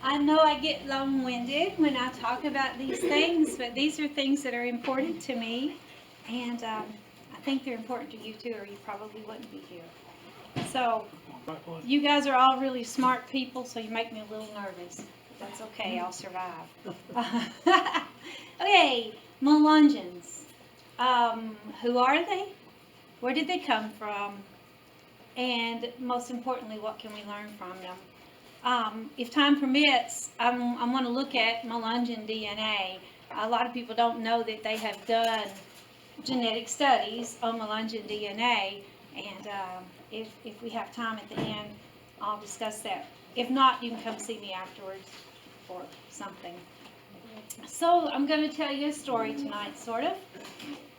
I know I get long-winded when I talk about these things, but these are things that are important to me, and I think they're important to you too, or you probably wouldn't be here. So, you guys are all really smart people, so you make me a little nervous. But that's okay, I'll survive. Okay, Melungeons. Who are they? Where did they come from? And most importantly, what can we learn from them? If time permits, I'm going to look at Melungeon DNA. A lot of people don't know that they have done genetic studies on Melungeon DNA, and if we have time at the end, I'll discuss that. If not, you can come see me afterwards or something. So I'm going to tell you a story tonight, sort of.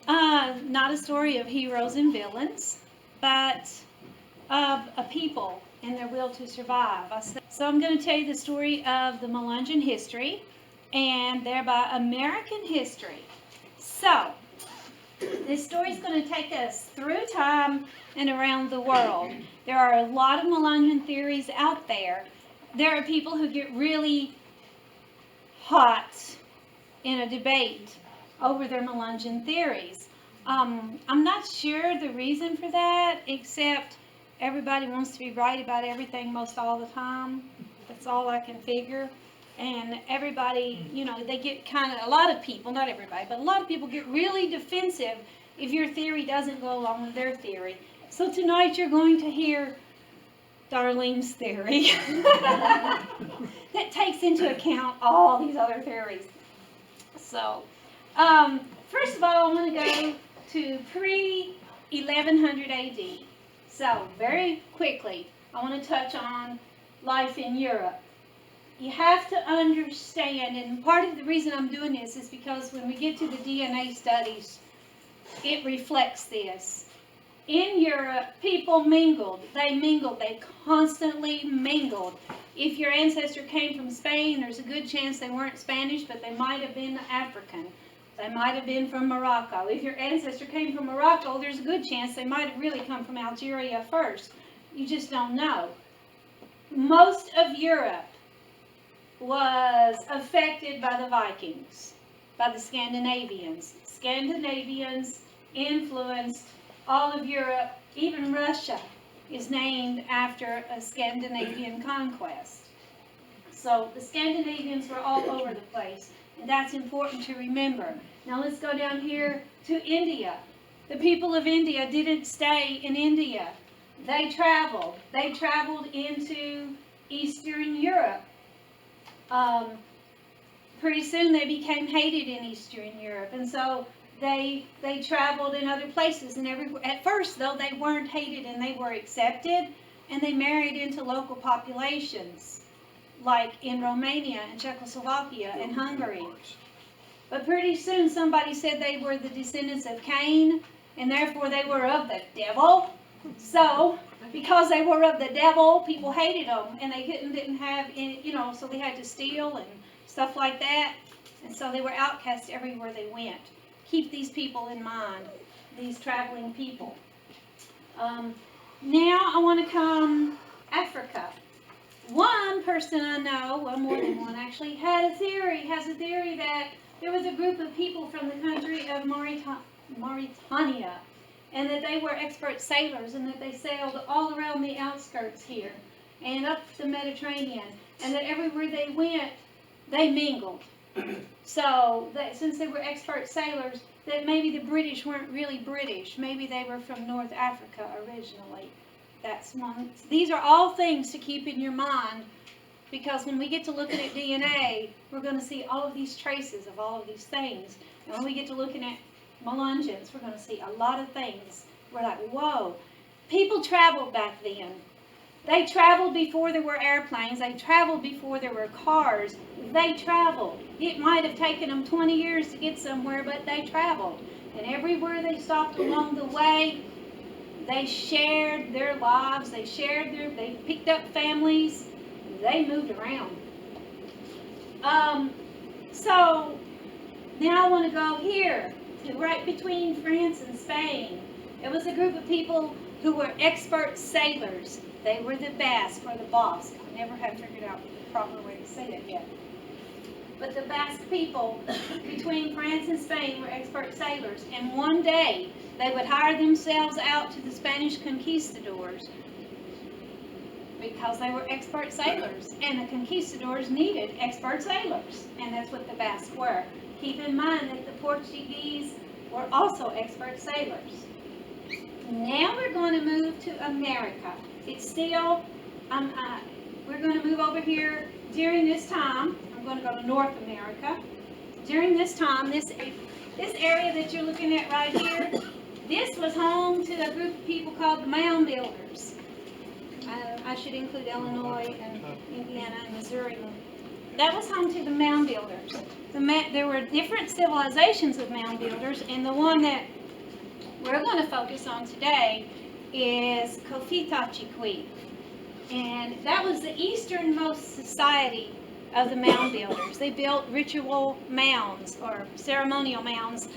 Not a story of heroes and villains, but of a people and their will to survive. So I'm going to tell you the story of the Melungeon history and thereby American history. So this story is going to take us through time and around the world. There are a lot of Melungeon theories out there. There are people who get really hot in a debate over their Melungeon theories. I'm not sure the reason for that, except everybody wants to be right about everything most all the time. That's all I can figure. And everybody, they get a lot of people, not everybody, but a lot of people get really defensive if your theory doesn't go along with their theory. So tonight you're going to hear Darlene's theory that takes into account all these other theories. So, first of all, I want to go to pre-1100 AD. So, very quickly, I want to touch on life in Europe. You have to understand, and part of the reason I'm doing this is because when we get to the DNA studies, it reflects this. In Europe, people mingled. They constantly mingled. If your ancestor came from Spain, there's a good chance they weren't Spanish, but they might have been African. They might have been from Morocco. If your ancestor came from Morocco, there's a good chance they might have really come from Algeria first. You just don't know. Most of Europe was affected by the Vikings, by the Scandinavians. Scandinavians influenced all of Europe. Even Russia is named after a Scandinavian conquest. So the Scandinavians were all over the place, and that's important to remember. Now let's go down here to India. The people of India didn't stay in India. They traveled. They traveled into Eastern Europe. Pretty soon they became hated in Eastern Europe, and so they traveled in other places. And at first, though, they weren't hated and they were accepted, and they married into local populations, like in Romania and Czechoslovakia and Hungary. But pretty soon somebody said they were the descendants of Cain, and therefore they were of the devil. So, because they were of the devil, people hated them, and they didn't have any, so they had to steal and stuff like that. And so they were outcast everywhere they went. Keep these people in mind, these traveling people. Now I want to come Africa. One person I know, well, more than one actually, has a theory that there was a group of people from the country of Mauritania, and that they were expert sailors, and that they sailed all around the outskirts here and up the Mediterranean, and that everywhere they went, they mingled. So, since they were expert sailors, that maybe the British weren't really British. Maybe they were from North Africa originally. That's one. These are all things to keep in your mind, because when we get to looking at DNA, we're going to see all of these traces of all of these things. And when we get to looking at Melungeons, we're going to see a lot of things. We're like, whoa. People traveled back then. They traveled before there were airplanes. They traveled before there were cars. They traveled. It might have taken them 20 years to get somewhere, but they traveled. And everywhere they stopped along the way, they shared their lives. They picked up families. They moved around. So now I want to go here, to right between France and Spain. It was a group of people who were expert sailors. They were the Basque or the Basque. I never have figured out the proper way to say that yet. But the Basque people between France and Spain were expert sailors, and one day they would hire themselves out to the Spanish conquistadors because they were expert sailors, and the conquistadors needed expert sailors, and that's what the Basque were. Keep in mind that the Portuguese were also expert sailors. Now we're going to move to America. It's still, we're going to move over here during this time. I'm going to go to North America. During this time, this area that you're looking at right here, this was home to a group of people called the Mound Builders. I should include Illinois and Indiana and Missouri. That was home to the Mound Builders. There were different civilizations of Mound Builders, and the one that we're going to focus on today is Cofitachiqui. And that was the easternmost society of the Mound Builders. They built ritual mounds or ceremonial mounds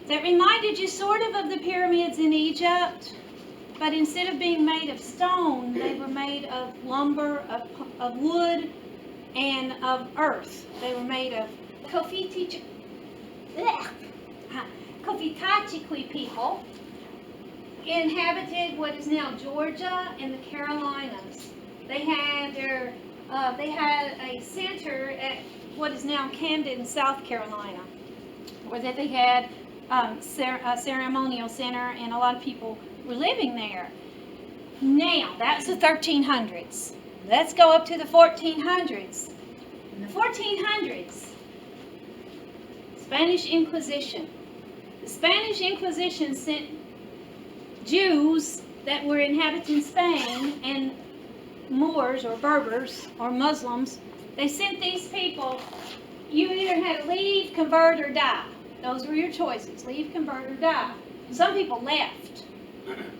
that reminded you sort of the pyramids in Egypt, but instead of being made of stone, they were made of lumber, of wood, and of earth. They were made of Cofitachiqui people inhabited what is now Georgia and the Carolinas. They had a center at what is now Camden, South Carolina, where they had a ceremonial center, and a lot of people were living there. Now, that's the 1300s. Let's go up to the 1400s. In the 1400s, Spanish Inquisition. The Spanish Inquisition sent Jews that were inhabiting Spain and Moors or Berbers or Muslims. They sent these people, you either had to leave, convert, or die. Those were your choices, leave, convert, or die. Some people left.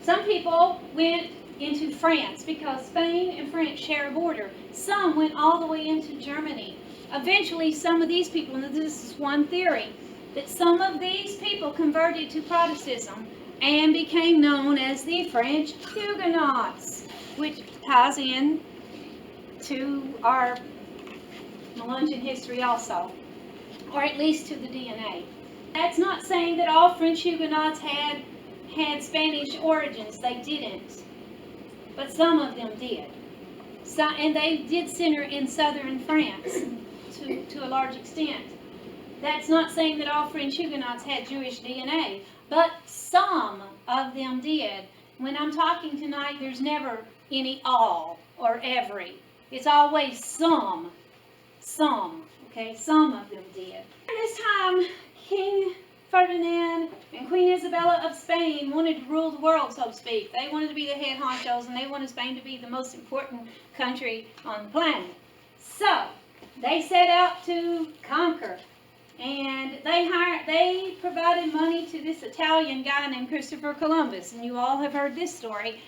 Some people went into France because Spain and France share a border. Some went all the way into Germany. Eventually, some of these people, and this is one theory, that some of these people converted to Protestantism and became known as the French Huguenots, which ties in to our Melungeon history also, or at least to the DNA. That's not saying that all French Huguenots had Spanish origins. They didn't. But some of them did. So, and they did center in southern France to a large extent. That's not saying that all French Huguenots had Jewish DNA, but some of them did. When I'm talking tonight, there's never any all or every. It's always some. Okay, some of them did. At this time, King Ferdinand and Queen Isabella of Spain wanted to rule the world, so to speak. They wanted to be the head honchos, and they wanted Spain to be the most important country on the planet. So, they set out to conquer. And they provided money to this Italian guy named Christopher Columbus. And you all have heard this story.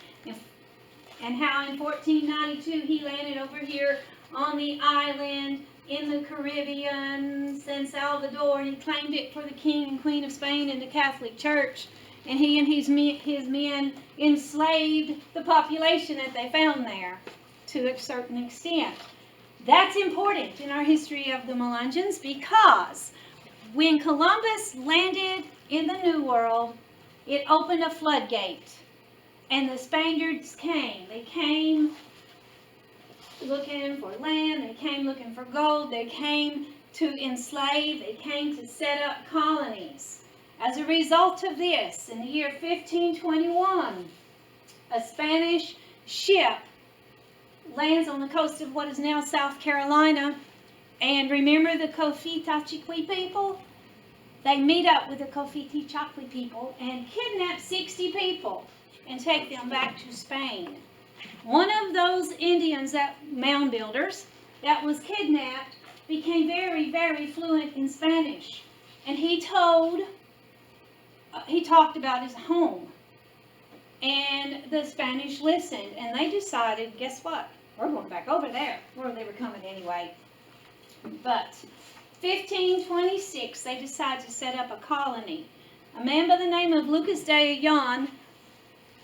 And how in 1492 he landed over here on the island in the Caribbean, San Salvador, and he claimed it for the King and Queen of Spain and the Catholic Church. And he and his men enslaved the population that they found there to a certain extent. That's important in our history of the Melungeons, because when Columbus landed in the New World, it opened a floodgate. And the Spaniards came. They came looking for land. They came looking for gold. They came to enslave. They came to set up colonies. As a result of this, in the year 1521, a Spanish ship lands on the coast of what is now South Carolina. And remember the Cofitachiqui people? They meet up with the Cofitachiqui people and kidnap 60 people and take them back to Spain. One of those Indians, Mound Builders, that was kidnapped became very, very fluent in Spanish. And he talked about his home. And the Spanish listened, and they decided, guess what? We're going back over there, where they were coming anyway. But 1526, they decided to set up a colony. A man by the name of Lucas de Ayllon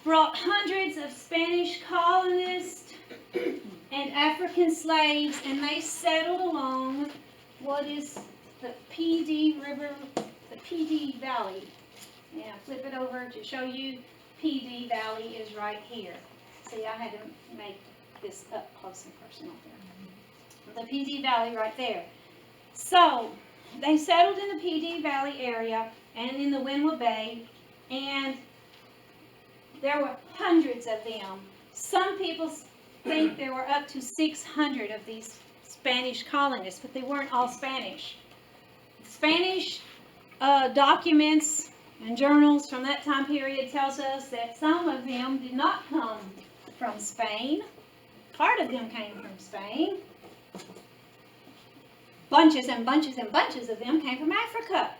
brought hundreds of Spanish colonists and African slaves, and they settled along what is the PD River, the PD Valley. Yeah, flip it over to show you PD Valley is right here. See, I had to make this up close and personal there. The PD Valley right there. So, they settled in the PD Valley area and in the Windward Bay, and there were hundreds of them. Some people think there were up to 600 of these Spanish colonists, but they weren't all Spanish. Spanish documents and journals from that time period tells us that some of them did not come from Spain. Part of them came from Spain. Bunches and bunches and bunches of them came from Africa.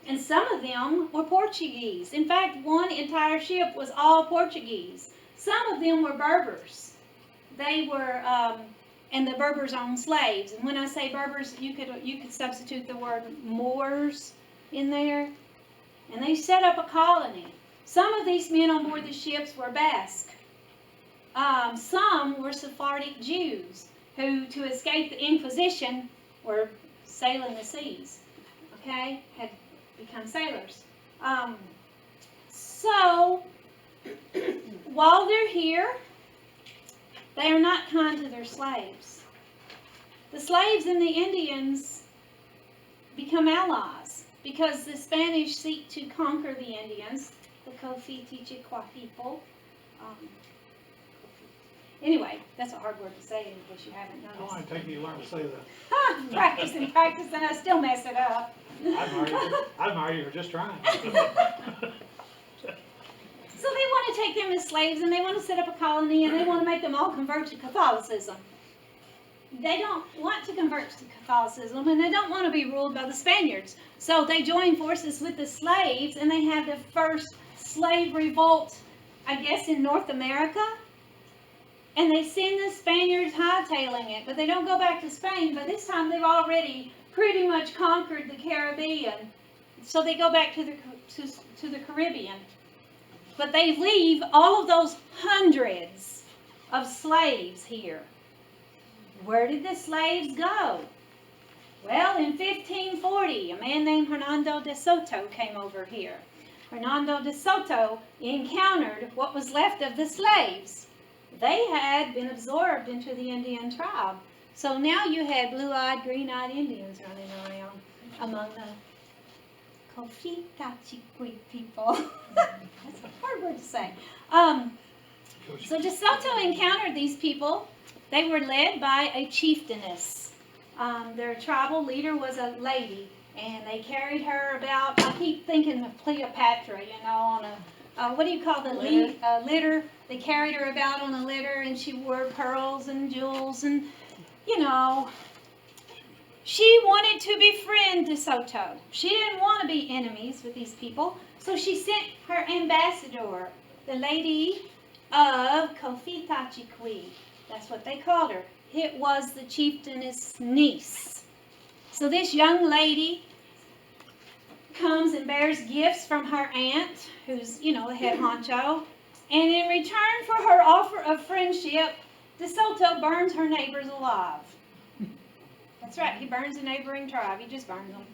And some of them were Portuguese. In fact, one entire ship was all Portuguese. Some of them were Berbers. They were, and the Berbers owned slaves. And when I say Berbers, you could substitute the word Moors in there. And they set up a colony. Some of these men on board the ships were Basque. Some were Sephardic Jews who, to escape the Inquisition, were sailing the seas. Okay? Had become sailors. So, while they're here, they are not kind to their slaves. The slaves and the Indians become allies because the Spanish seek to conquer the Indians, the Cofi-Tichiqua people. Anyway, that's a hard word to say in case you haven't noticed. How long did it take you to learn to say that? Practice and practice, and I still mess it up. I admire you for just trying. So they want to take them as slaves, and they want to set up a colony, and they want to make them all convert to Catholicism. They don't want to convert to Catholicism, and they don't want to be ruled by the Spaniards. So they join forces with the slaves, and they have the first slave revolt, I guess, in North America. And they send the Spaniards hightailing it, but they don't go back to Spain. By this time, they've already pretty much conquered the Caribbean. So they go back to the Caribbean. But they leave all of those hundreds of slaves here. Where did the slaves go? Well, in 1540, a man named Hernando de Soto came over here. Hernando de Soto encountered what was left of the slaves. They had been absorbed into the Indian tribe. So now you had blue-eyed, green-eyed Indians running around among the Cofi-Tichiqua people. That's a hard word to say. So De Soto encountered these people. They were led by a chieftainess. Their tribal leader was a lady, and they carried her about, I keep thinking of Cleopatra, you know, on a, what do you call the litter? They carried her about on a litter, and she wore pearls and jewels, and, you know, she wanted to befriend De Soto. She didn't want to be enemies with these people, so she sent her ambassador, the lady of Cofi-Tichiqua. That's what they called her. It was the chieftainess' niece. So this young lady comes and bears gifts from her aunt, who's, you know, the head honcho. And in return for her offer of friendship, De Soto burns her neighbors alive. That's right, he burns a neighboring tribe. He just burns them.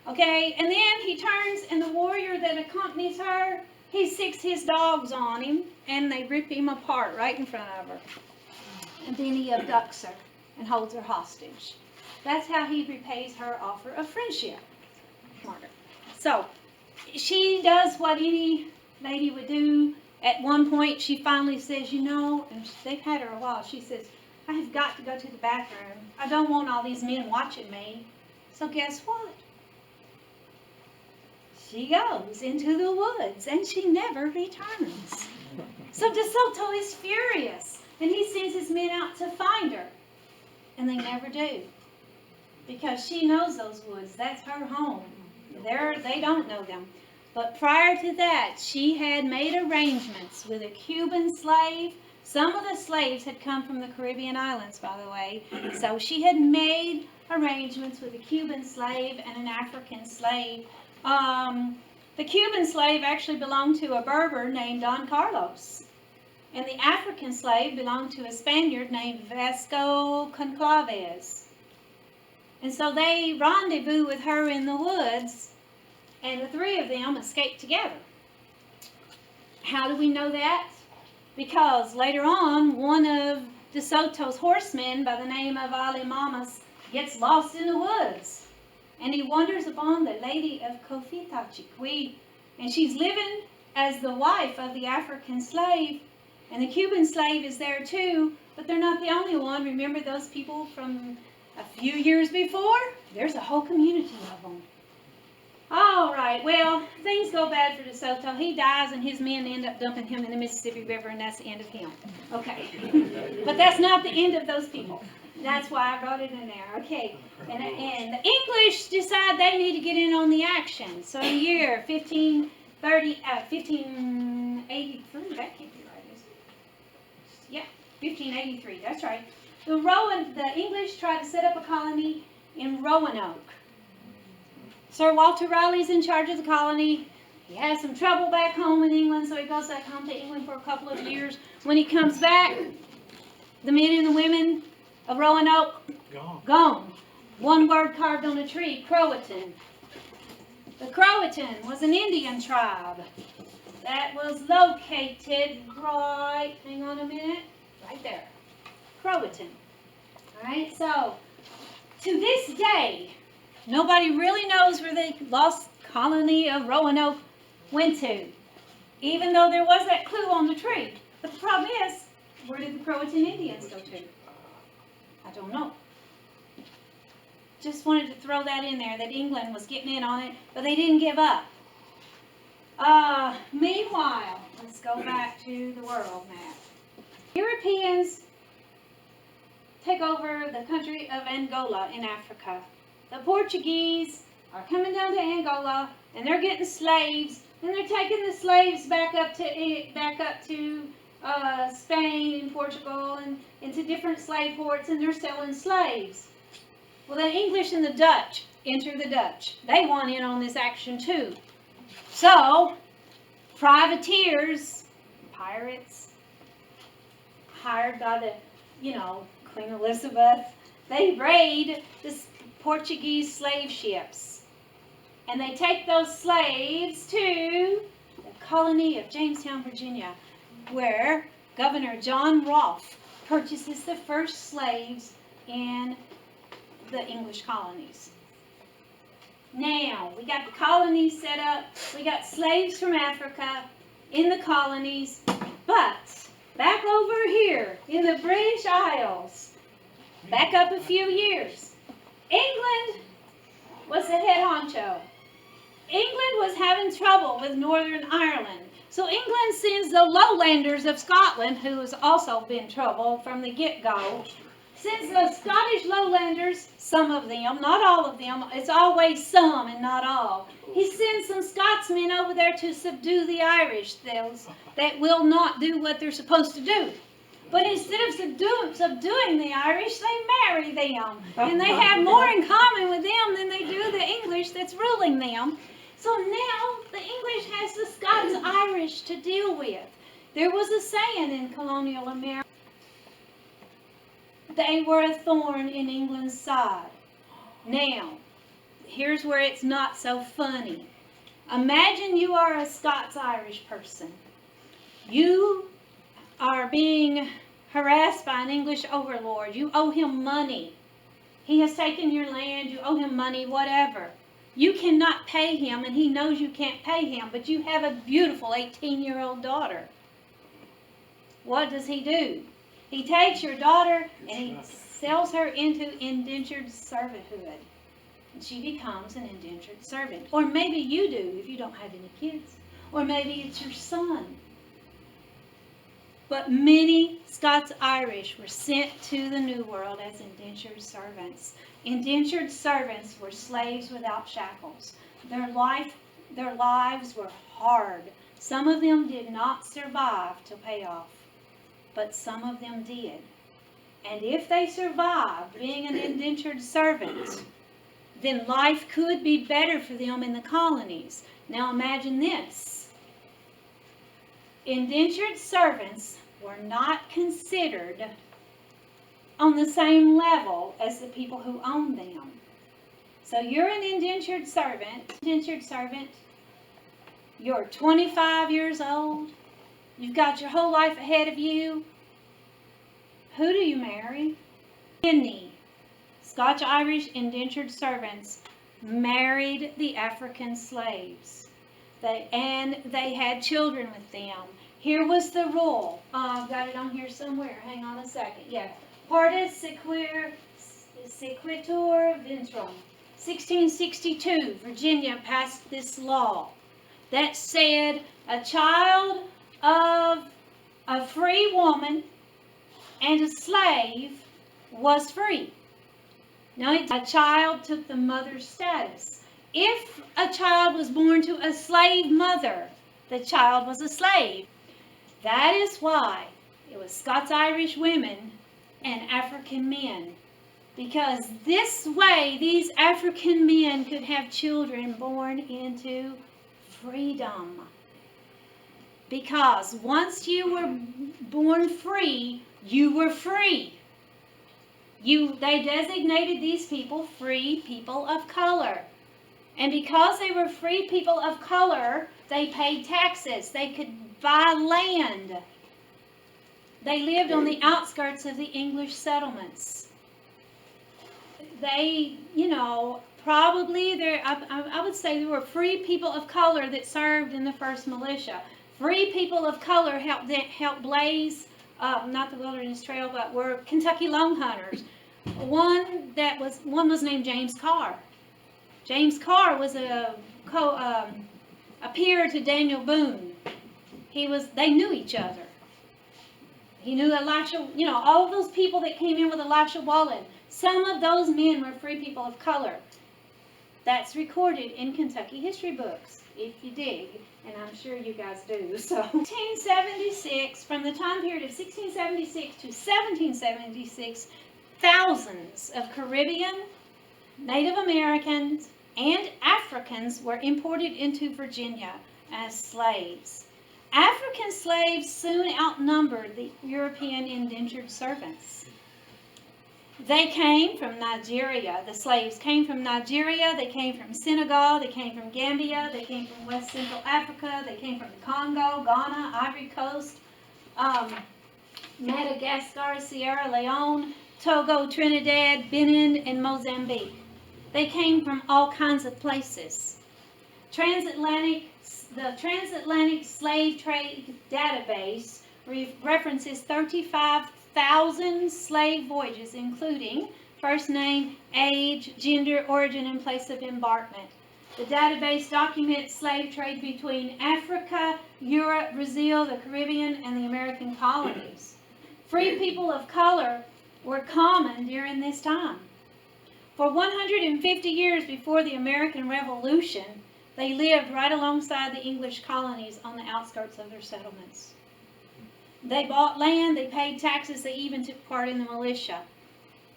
Okay, and then he turns, and the warrior that accompanies her, he sicks his dogs on him, and they rip him apart right in front of her. And then he abducts her and holds her hostage. That's how he repays her offer of friendship. Martyr. So, she does what any lady would do. At one point, she finally says, you know, and they've had her a while, she says, I have got to go to the bathroom. I don't want all these men watching me. So guess what? She goes into the woods, and she never returns. So De Soto is furious, and he sends his men out to find her. And they never do. Because she knows those woods. That's her home. They don't know them. But prior to that, she had made arrangements with a Cuban slave. Some of the slaves had come from the Caribbean islands, by the way. So she had made arrangements with a Cuban slave and an African slave. The Cuban slave actually belonged to a Berber named Don Carlos. And the African slave belonged to a Spaniard named Vasco Conclaves. And so they rendezvous with her in the woods, and the three of them escaped together. How do we know that? Because later on, one of De Soto's horsemen by the name of Ali Mamas gets lost in the woods. And he wanders upon the lady of Cofita Chiqui, and she's living as the wife of the African slave. And the Cuban slave is there too, but they're not the only one. Remember those people from a few years before? There's a whole community of them. All right, well, things go bad for De Soto. He dies, and his men end up dumping him in the Mississippi River, and that's the end of him. Okay. But that's not the end of those people. That's why I wrote it in there. Okay. And the English decide they need to get in on the action. So in the year 1583, that can't be right, is it? Yeah, 1583, that's right. The English tried to set up a colony in Roanoke. Sir Walter Raleigh's in charge of the colony. He has some trouble back home in England, so he goes back home to England for a couple of years. When he comes back, the men and the women of Roanoke, gone. One word carved on a tree, Croatan. The Croatan was an Indian tribe that was located right, hang on a minute, right there. Croatan. All right, so to this day, nobody really knows where the lost colony of Roanoke went to, even though there was that clue on the tree. But the problem is, where did the Croatan Indians go to? I don't know. Just wanted to throw that in there, that England was getting in on it, but they didn't give up. Meanwhile, let's go back to the world map. Europeans take over the country of Angola in Africa. The Portuguese are coming down to Angola, and they're getting slaves, and they're taking the slaves back up to Spain and Portugal and into different slave ports, and they're selling slaves. Well, the English and the Dutch enter the Dutch. They want in on this action too. So, privateers, pirates, hired by the, Queen Elizabeth, they raid the Portuguese slave ships. And they take those slaves to the colony of Jamestown, Virginia, where Governor John Rolfe purchases the first slaves in the English colonies. Now, we got the colonies set up. We got slaves from Africa in the colonies. But back over here in the British Isles, back up a few years, England was the head honcho. England was having trouble with Northern Ireland. So England sends the lowlanders of Scotland, who has also been trouble from the get-go, sends the Scottish lowlanders, some of them, not all of them, it's always some and not all. He sends some Scotsmen over there to subdue the Irish, those that will not do what they're supposed to do. But instead of subduing the Irish, they marry them. And they have more in common with them than they do the English that's ruling them. So now the English has the Scots-Irish to deal with. There was a saying in colonial America, they were a thorn in England's side. Now, here's where it's not so funny. Imagine you are a Scots-Irish person. You are being harassed by an English overlord. You owe him money. He has taken your land. You owe him money, whatever. You cannot pay him, and he knows you can't pay him, but you have a beautiful 18-year-old daughter. What does he do? He takes your daughter and he sells her into indentured servitude. And she becomes an indentured servant. Or maybe you do if you don't have any kids. Or maybe it's your son. But many Scots-Irish were sent to the New World as indentured servants. Indentured servants were slaves without shackles. Their lives were hard. Some of them did not survive to pay off, but some of them did. And if they survived being an indentured servant, then life could be better for them in the colonies. Now imagine this. Indentured servants were not considered on the same level as the people who owned them. So you're an indentured servant. You're 25 years old. You've got your whole life ahead of you. Who do you marry? Many Scotch-Irish indentured servants married the African slaves. They had children with them. Here was the rule. I've got it on here somewhere. Hang on a second. Yeah. Partes sequitur ventrum. 1662, Virginia passed this law that said a child of a free woman and a slave was free. Now, a child took the mother's status. If a child was born to a slave mother, the child was a slave. That is why it was Scots-Irish women and African men. Because this way, these African men could have children born into freedom. Because once you were born free, you were free. They designated these people free people of color. And because they were free people of color, they paid taxes. They could buy land. They lived on the outskirts of the English settlements. They, probably I would say there were free people of color that served in the first militia. Free people of color helped blaze, not the Wilderness Trail, but were Kentucky Long Hunters. One was named James Carr. James Carr was a peer to Daniel Boone. They knew each other. He knew Elisha, all of those people that came in with Elisha Wallen. Some of those men were free people of color. That's recorded in Kentucky history books, if you dig, and I'm sure you guys do. So, 1676, from the time period of 1676 to 1776, thousands of Caribbean, Native Americans, and Africans were imported into Virginia as slaves. African slaves soon outnumbered the European indentured servants. They came from Nigeria. The slaves came from Nigeria. They came from Senegal. They came from Gambia. They came from West Central Africa. They came from the Congo, Ghana, Ivory Coast, Madagascar, Sierra Leone, Togo, Trinidad, Benin, and Mozambique. They came from all kinds of places. The Transatlantic Slave Trade Database references 35,000 slave voyages, including first name, age, gender, origin, and place of embarkment. The database documents slave trade between Africa, Europe, Brazil, the Caribbean, and the American colonies. Free people of color were common during this time. For 150 years before the American Revolution, they lived right alongside the English colonies on the outskirts of their settlements. They bought land, they paid taxes, they even took part in the militia.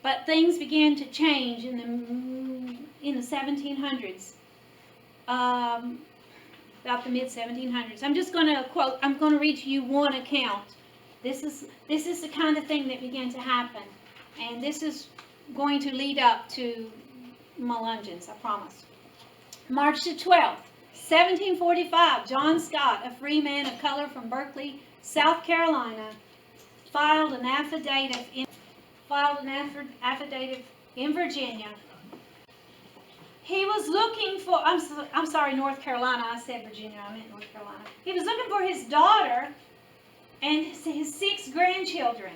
But things began to change in the 1700s, about the mid-1700s. I'm just going to quote, I'm going to read to you one account. This is the kind of thing that began to happen. And this is going to lead up to Melungeons, I promise. March the 12th, 1745, John Scott, a free man of color from Berkeley, South Carolina, filed an affidavit in Virginia. He was looking for, I'm sorry, North Carolina. I said Virginia, I meant North Carolina. He was looking for his daughter and his 6 grandchildren.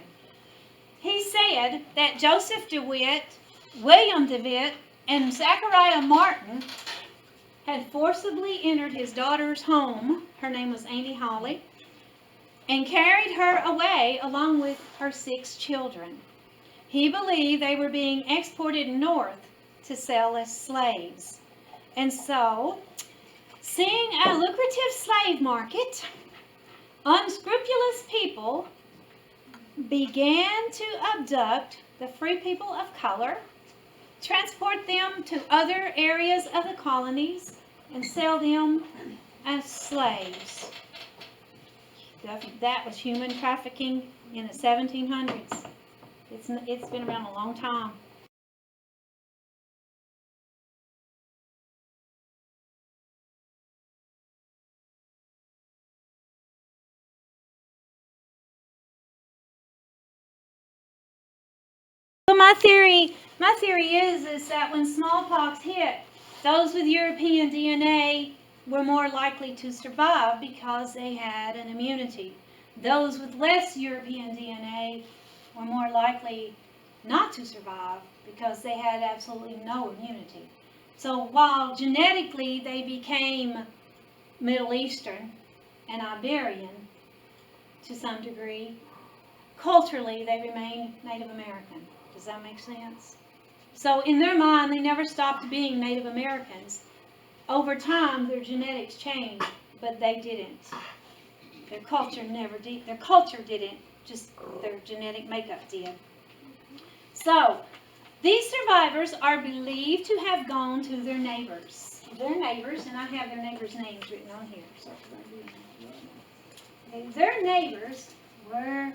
He said that Joseph DeWitt, William DeWitt, and Zachariah Martin had forcibly entered his daughter's home, her name was Annie Hawley, and carried her away along with her 6 children. He believed they were being exported north to sell as slaves. And so, seeing a lucrative slave market, unscrupulous people began to abduct the free people of color, transport them to other areas of the colonies, and sell them as slaves. That was human trafficking in the 1700s. It's been around a long time. So my theory is that when smallpox hit, those with European DNA were more likely to survive because they had an immunity. Those with less European DNA were more likely not to survive because they had absolutely no immunity. So while genetically they became Middle Eastern and Iberian to some degree, culturally they remained Native American. Does that make sense? So in their mind, they never stopped being Native Americans. Over time, their genetics changed, but they didn't. Their culture never did. Their culture didn't, just their genetic makeup did. So these survivors are believed to have gone to their neighbors. And I have their neighbors' names written on here. So their neighbors were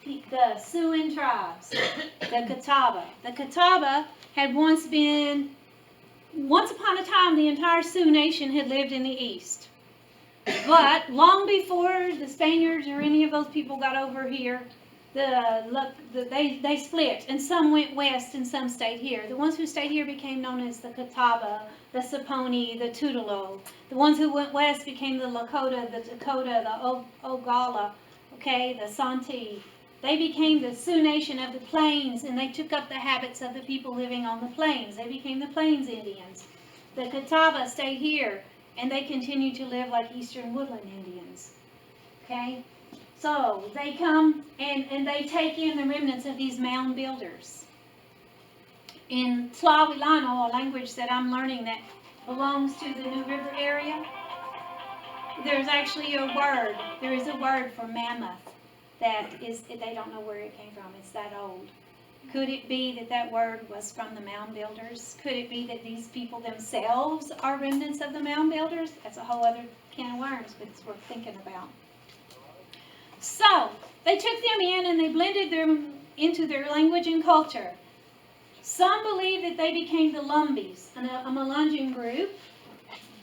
the Siouan tribes, the Catawba. The Catawba had once upon a time, the entire Sioux Nation had lived in the east. But long before the Spaniards or any of those people got over here, they split, and some went west and some stayed here. The ones who stayed here became known as the Catawba, the Saponi, the Tutelo. The ones who went west became the Lakota, the Dakota, the Ogala, the Santee. They became the Sioux Nation of the Plains, and they took up the habits of the people living on the plains. They became the Plains Indians. The Catawba stayed here, and they continued to live like Eastern Woodland Indians. So they come and they take in the remnants of these Mound Builders. In Tlawilano, a language that I'm learning that belongs to the New River area, there's actually a word. There is a word for mammoth. They don't know where it came from. It's that old. Could it be that word was from the Mound Builders? Could it be that these people themselves are remnants of the Mound Builders? That's a whole other can of worms, but it's worth thinking about. So they took them in and they blended them into their language and culture. Some believe that they became the Lumbees, a Melungeon group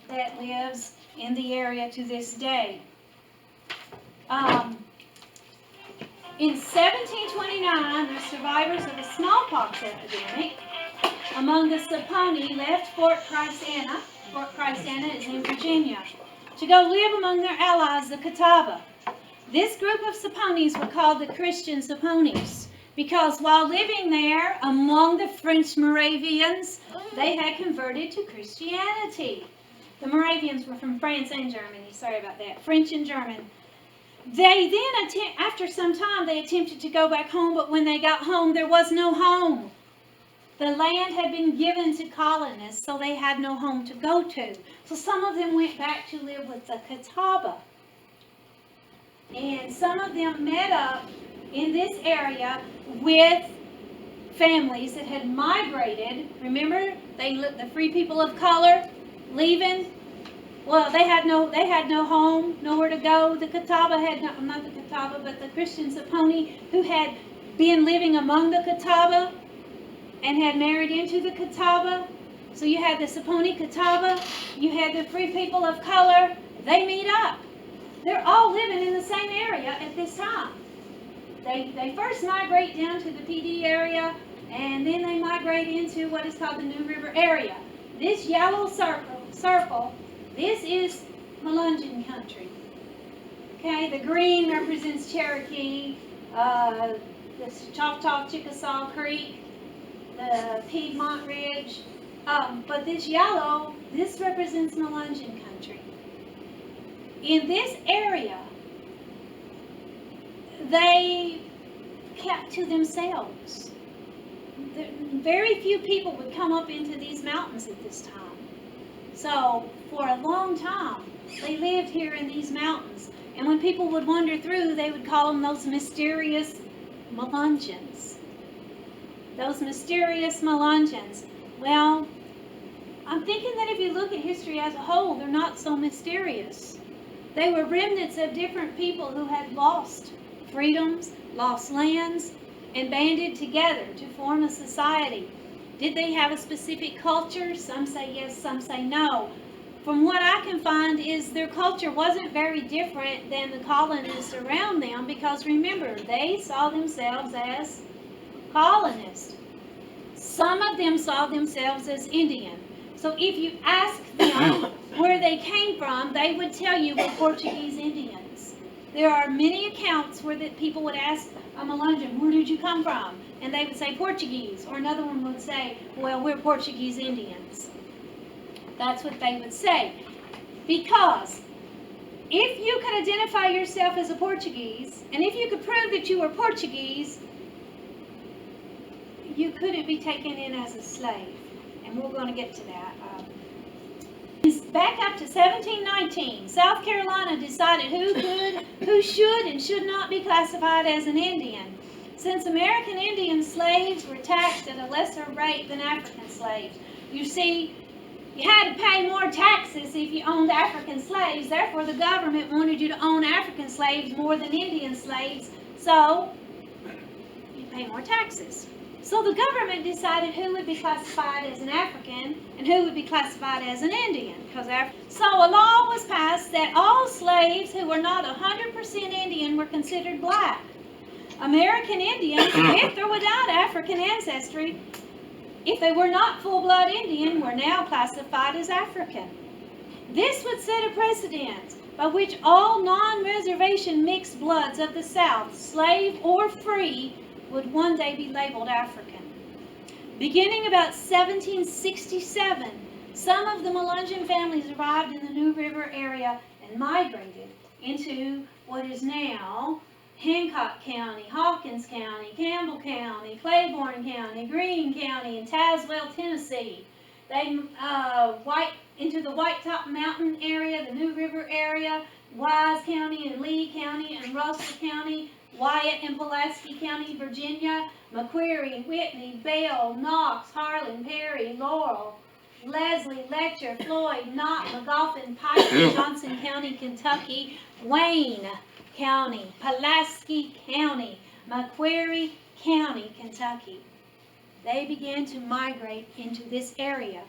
that lives in the area to this day. In 1729, the survivors of a smallpox epidemic among the Saponi left Fort Christiana. Fort Christiana is in Virginia, to go live among their allies, the Catawba. This group of Saponis were called the Christian Saponis because while living there among the French Moravians, they had converted to Christianity. The Moravians were from France and Germany. Sorry about that. French and German. They then, after some time, they attempted to go back home, but when they got home, there was no home. The land had been given to colonists, so they had no home to go to. So some of them went back to live with the Catawba. And some of them met up in this area with families that had migrated. Remember, the free people of color leaving. Well, they had no home, nowhere to go. The Catawba had not the Catawba, but the Christian Saponi, who had been living among the Catawba and had married into the Catawba. So you had the Saponi Catawba, you had the free people of color. They meet up. They're all living in the same area at this time. They first migrate down to the PD area, and then they migrate into what is called the New River area. This yellow circle, this is Melungeon country. The green represents Cherokee, the Choctaw Chickasaw Creek, the Piedmont Ridge. But this yellow, this represents Melungeon country. In this area, they kept to themselves. Very few people would come up into these mountains at this time. So for a long time, they lived here in these mountains. And when people would wander through, they would call them those mysterious Melungeons. Those mysterious Melungeons. Well, I'm thinking that if you look at history as a whole, they're not so mysterious. They were remnants of different people who had lost freedoms, lost lands, and banded together to form a society. Did they have a specific culture? Some say yes, some say no. From what I can find is their culture wasn't very different than the colonists around them, because remember, they saw themselves as colonists. Some of them saw themselves as Indian. So if you ask them where they came from, they would tell you we're Portuguese Indians. There are many accounts where that people would ask a Melungeon, where did you come from? And they would say Portuguese, or another one would say, well, we're Portuguese Indians. That's what they would say. Because if you could identify yourself as a Portuguese, and if you could prove that you were Portuguese, you couldn't be taken in as a slave. And we're going to get to that. Back up to 1719, South Carolina decided who should and should not be classified as an Indian. Since American Indian slaves were taxed at a lesser rate than African slaves. You see, you had to pay more taxes if you owned African slaves. Therefore, the government wanted you to own African slaves more than Indian slaves. So, you pay more taxes. So the government decided who would be classified as an African and who would be classified as an Indian. So a law was passed that all slaves who were not 100% Indian were considered black. American Indians, with or without African ancestry, if they were not full-blood Indian, were now classified as African. This would set a precedent by which all non-reservation mixed bloods of the South, slave or free, would one day be labeled African. Beginning about 1767, some of the Melungeon families arrived in the New River area and migrated into what is now Hancock County, Hawkins County, Campbell County, Claiborne County, Greene County, and Tazewell, Tennessee. They into the White Top Mountain area, the New River area, Wise County and Lee County and Russell County, Wyatt and Pulaski County, Virginia, McQuarrie, Whitney, Bell, Knox, Harlan, Perry, Laurel, Leslie, Letcher, Floyd, Knott, McGoffin, Pike, Johnson County, Kentucky, Wayne County, Pulaski County, McQuarrie County, Kentucky. They began to migrate into this area.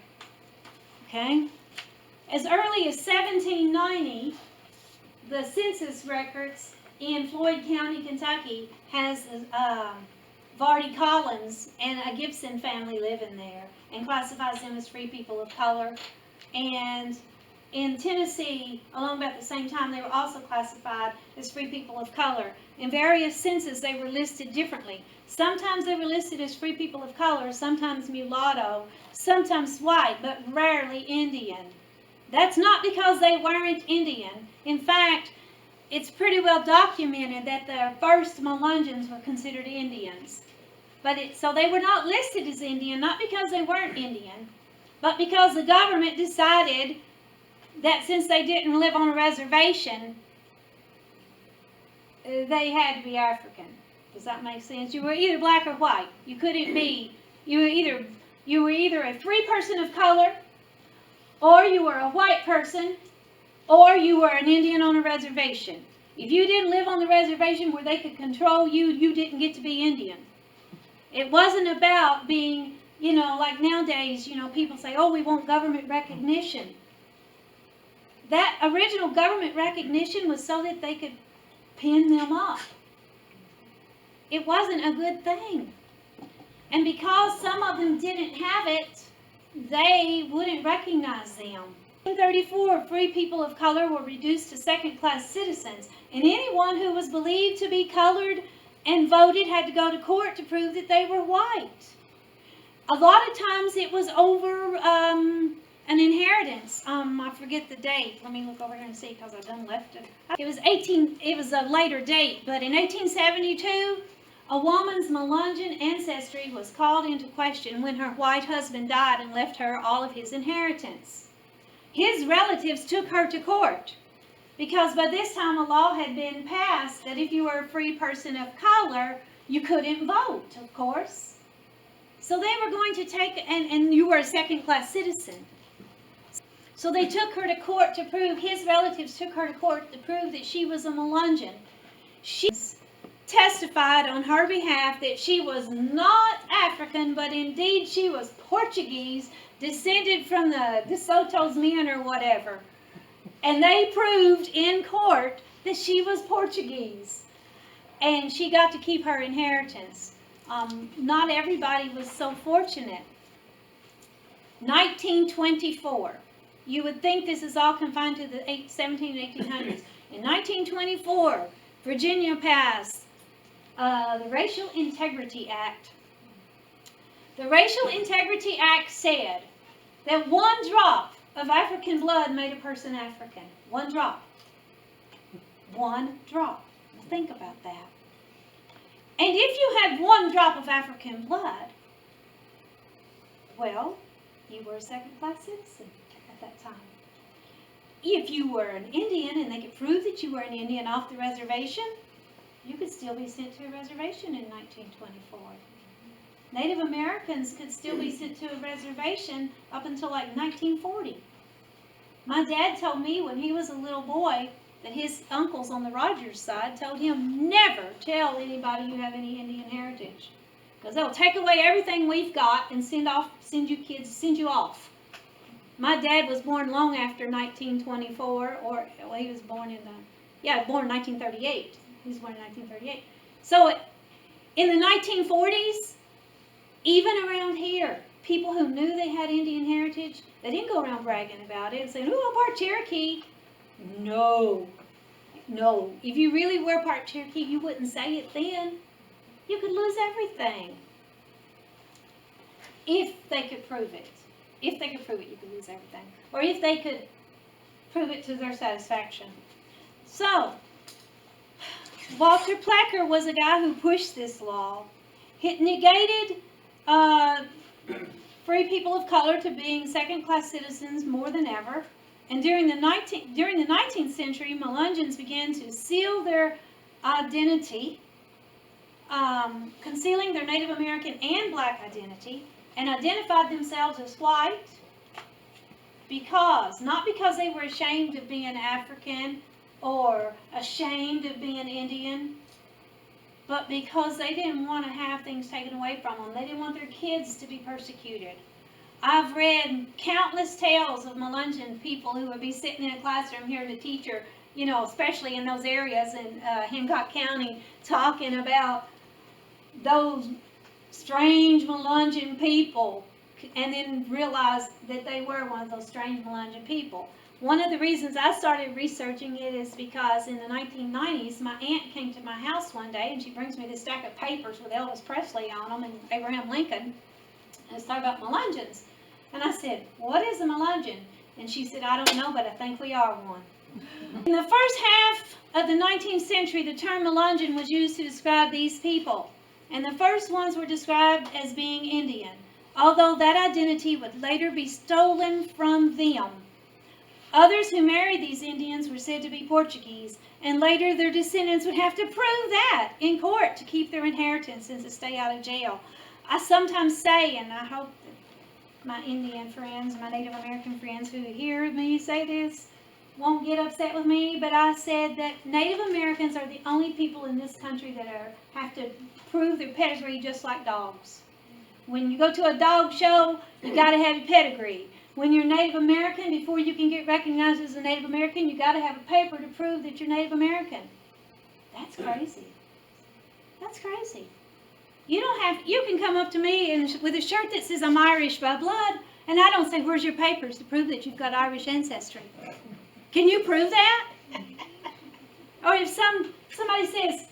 Okay? As early as 1790, the census records in Floyd County, Kentucky, has Vardy Collins and a Gibson family living there and classifies them as free people of color. And in Tennessee, along about the same time, they were also classified as free people of color. In various censuses, they were listed differently. Sometimes they were listed as free people of color, sometimes mulatto, sometimes white, but rarely Indian. That's not because they weren't Indian. In fact, it's pretty well documented that the first Melungeons were considered Indians. So they were not listed as Indian, not because they weren't Indian, but because the government decided that since they didn't live on a reservation, they had to be African. Does that make sense? You were either black or white. You couldn't be. You were either a free person of color, or you were a white person, or you were an Indian on a reservation. If you didn't live on the reservation where they could control you, you didn't get to be Indian. It wasn't about being, like nowadays, people say, oh, we want government recognition. That original government recognition was so that they could pin them up. It wasn't a good thing. And because some of them didn't have it, they wouldn't recognize them. In 1834, free people of color were reduced to second-class citizens, and anyone who was believed to be colored and voted had to go to court to prove that they were white. A lot of times it was over an inheritance. I forget the date. Let me look over here and see because I done left it. It was a later date, but in 1872, a woman's Melungeon ancestry was called into question when her white husband died and left her all of his inheritance. His relatives took her to court because by this time a law had been passed that if you were a free person of color, you couldn't vote, of course. So they were going to take, and you were a second-class citizen. So they took her to court to prove, his relatives took her to court to prove that she was a Melungeon. She testified on her behalf that she was not African, but indeed she was Portuguese, descended from the De Soto's men or whatever. And they proved in court that she was Portuguese. And she got to keep her inheritance. Not everybody was so fortunate. 1924. You would think this is all confined to the 17 and 1800s. In 1924, Virginia passed the Racial Integrity Act. The Racial Integrity Act said that one drop of African blood made a person African. One drop. One drop. Think about that. And if you had one drop of African blood, well, you were a second-class citizen at that time. If you were an Indian and they could prove that you were an Indian off the reservation, you could still be sent to a reservation in 1924. Native Americans could still be sent to a reservation up until like 1940. My dad told me when he was a little boy that his uncles on the Rogers side told him never tell anybody you have any Indian heritage, because they'll take away everything we've got and send you off. My dad was born long after 1924, or well, he was born born in 1938. He was born in 1938. So in the 1940s, even around here, people who knew they had Indian heritage, they didn't go around bragging about it and saying, "Oh, I'm part Cherokee." No. If you really were part Cherokee, you wouldn't say it then. You could lose everything. If they could prove it. If they could prove it, you could lose everything. Or if they could prove it to their satisfaction. So, Walter Placker was a guy who pushed this law. It negated free people of color to being second-class citizens more than ever. And during the 19th century, Melungeons began to seal their identity, concealing their Native American and black identity, and identified themselves as white not because they were ashamed of being African or ashamed of being Indian, but because they didn't want to have things taken away from them. They didn't want their kids to be persecuted. I've read countless tales of Melungeon people who would be sitting in a classroom hearing the teacher, especially in those areas in Hancock County, talking about those strange Melungeon people, and then realize that they were one of those strange Melungeon people. One of the reasons I started researching it is because in the 1990s, my aunt came to my house one day, and she brings me this stack of papers with Elvis Presley on them and Abraham Lincoln, and it's talking about Melungeons. And I said, "What is a Melungeon?" And she said, "I don't know, but I think we are one." In the first half of the 19th century, the term Melungeon was used to describe these people. And the first ones were described as being Indian, although that identity would later be stolen from them. Others who married these Indians were said to be Portuguese, and later their descendants would have to prove that in court to keep their inheritance and to stay out of jail. I sometimes say, and I hope that my Indian friends, my Native American friends who hear me say this won't get upset with me, but I said that Native Americans are the only people in this country that have to prove their pedigree just like dogs. When you go to a dog show, you got to have your pedigree. When you're Native American, before you can get recognized as a Native American, you got to have a paper to prove that you're Native American. That's crazy. That's crazy. You can come up to me with a shirt that says I'm Irish by blood, and I don't say, "Where's your papers to prove that you've got Irish ancestry?" Can you prove that? Or if somebody says,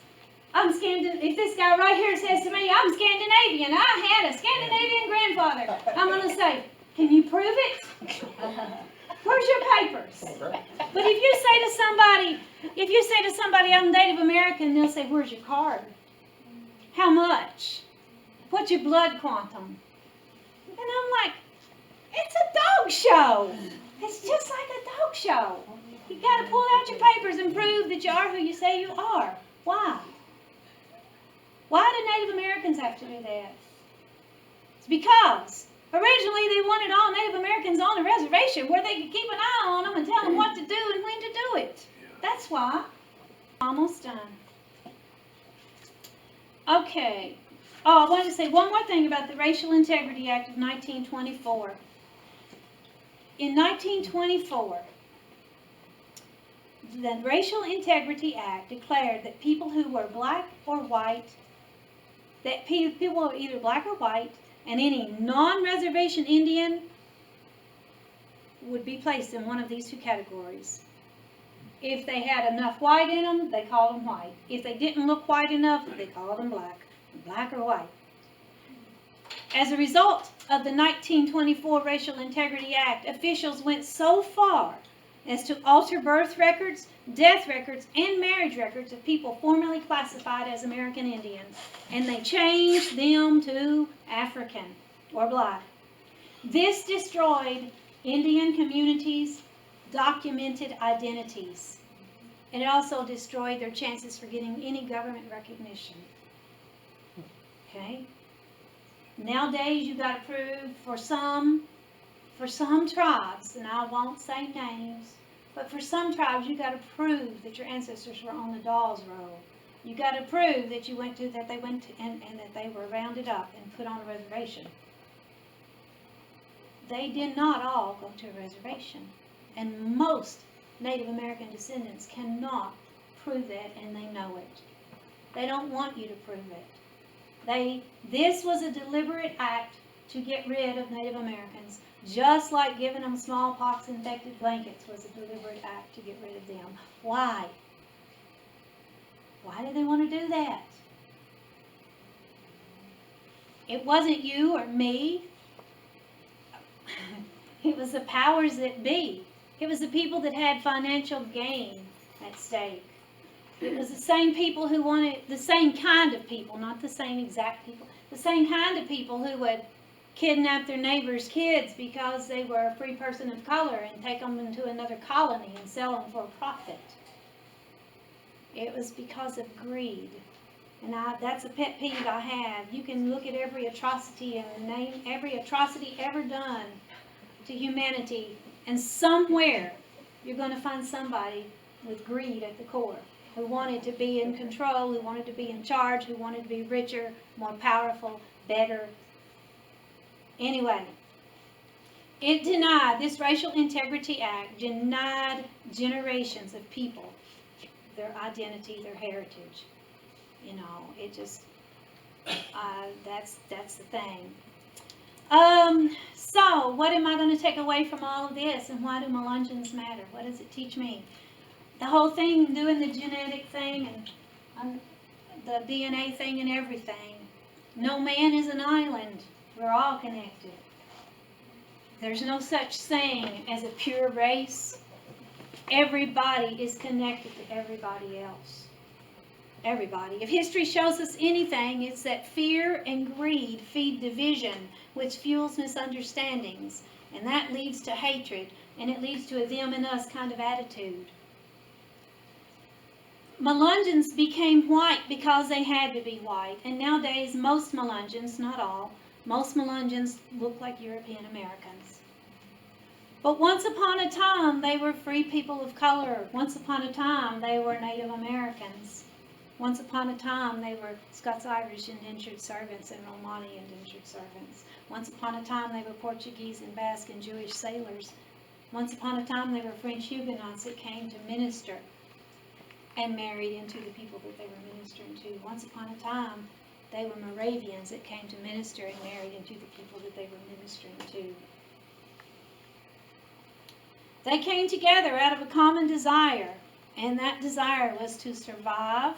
if this guy right here says to me, "I'm Scandinavian, I had a Scandinavian grandfather," I'm going to say, "Can you prove it? Where's your papers?" But if you say to somebody, "I'm Native American," they'll say, "Where's your card? How much? What's your blood quantum?" And I'm like, it's a dog show. It's just like a dog show. You got to pull out your papers and prove that you are who you say you are. Why? Why do Native Americans have to do that? It's because originally they wanted all Native Americans on the reservation. reservation where they could keep an eye on them and tell them what to do and when to do it. That's why. Almost done. Okay. Oh, I wanted to say one more thing about the Racial Integrity Act of 1924. In 1924, the Racial Integrity Act declared that people who were black or white, that people were either black or white, and any non-reservation Indian would be placed in one of these two categories. If they had enough white in them, they called them white. If they didn't look white enough, they called them black. Black or white. As a result of the 1924 Racial Integrity Act, officials went so far as to alter birth records, death records, and marriage records of people formerly classified as American Indians, and they changed them to African or black. This destroyed Indian communities' documented identities, and it also destroyed their chances for getting any government recognition. Okay? Nowadays, you got to prove for some tribes, and I won't say names, but for some tribes, you got to prove that your ancestors were on the Dawes Roll. You got to prove that you went to, and that they were rounded up and put on a reservation. They did not all go to a reservation, and most Native American descendants cannot prove that, and they know it. They don't want you to prove it. This was a deliberate act to get rid of Native Americans, just like giving them smallpox-infected blankets was a deliberate act to get rid of them. Why? Why do they want to do that? It wasn't you or me. It was the powers that be. It was the people that had financial gain at stake. It was the same people who wanted, the same kind of people, not the same exact people, the same kind of people who would kidnap their neighbors' kids because they were a free person of color and take them into another colony and sell them for a profit. It was because of greed. And that's a pet peeve I have. You can look at every atrocity and name every atrocity ever done to humanity, and somewhere you're going to find somebody with greed at the core, who wanted to be in control, who wanted to be in charge, who wanted to be richer, more powerful, better. Anyway, this Racial Integrity Act denied generations of people their identity, their heritage. You know, it just, that's the thing. So, what am I going to take away from all of this, and why do Melungeons matter? What does it teach me? The whole thing, doing the genetic thing and the DNA thing and everything. No man is an island. We're all connected. There's no such thing as a pure race. Everybody is connected to everybody else. Everybody. If history shows us anything, it's that fear and greed feed division, which fuels misunderstandings, and that leads to hatred, and it leads to a them and us kind of attitude. Melungeons became white because they had to be white, and nowadays most Melungeons, not all, most Melungeons look like European Americans. But once upon a time, they were free people of color. Once upon a time, they were Native Americans. Once upon a time, they were Scots-Irish indentured servants and Romani indentured servants. Once upon a time, they were Portuguese and Basque and Jewish sailors. Once upon a time, they were French Huguenots that came to minister and married into the people that they were ministering to. Once upon a time, they were Moravians that came to minister and married into the people that they were ministering to. They came together out of a common desire, and that desire was to survive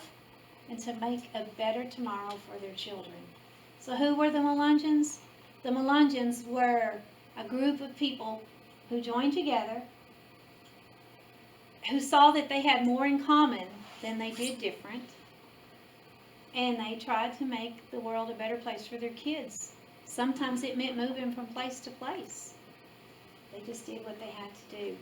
and to make a better tomorrow for their children. So who were the Melungeons? The Melungeons were a group of people who joined together, who saw that they had more in common than they did different, and they tried to make the world a better place for their kids. Sometimes it meant moving from place to place. They just did what they had to do.